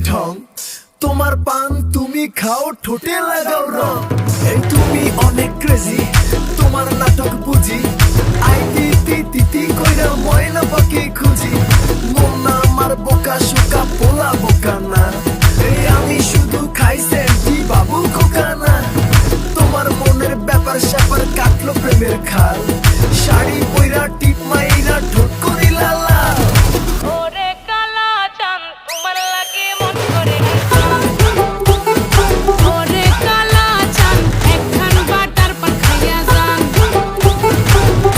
ঢং তোমার পান তুমি খাও ঠোঁটে লাগাও রং এই তুমি অনেক ক্রেজি তোমার নাটক বুঝি আই তিতি তিতি কইরা ময়না পাখি খুঁজি মন না আমার বোকা শোকা পোলা বোকা না এই আমি শুধু খাই সেন্টি বাবু খোকা না তোমার মনের ব্যাপার স্যাপার কাটলো প্রেমের খাল শাড়ি পইরা টিপ মাইরা ঠোঁট করিলা লাল ওরে কালা চাঁদ তোমার লাগে মন করে ওরে কালা চাঁদ একখান বাটার পান খাইয়া যান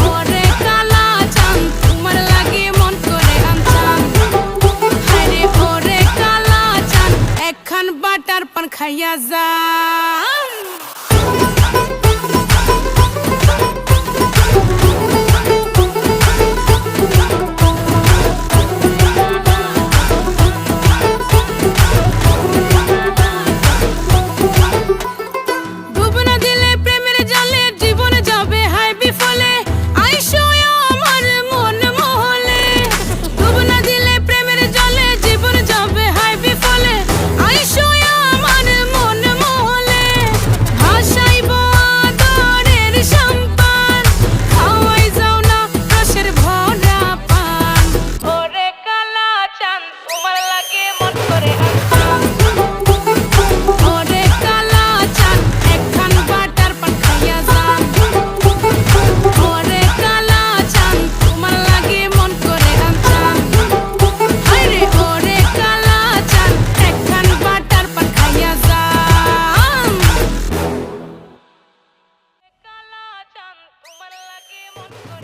ওরে কালা চাঁদ তোমার লাগে মন করে আনচান হায়রে ওরে কালা চাঁদ একখান বাটার পান খাইয়া যান তোমার লাগে মন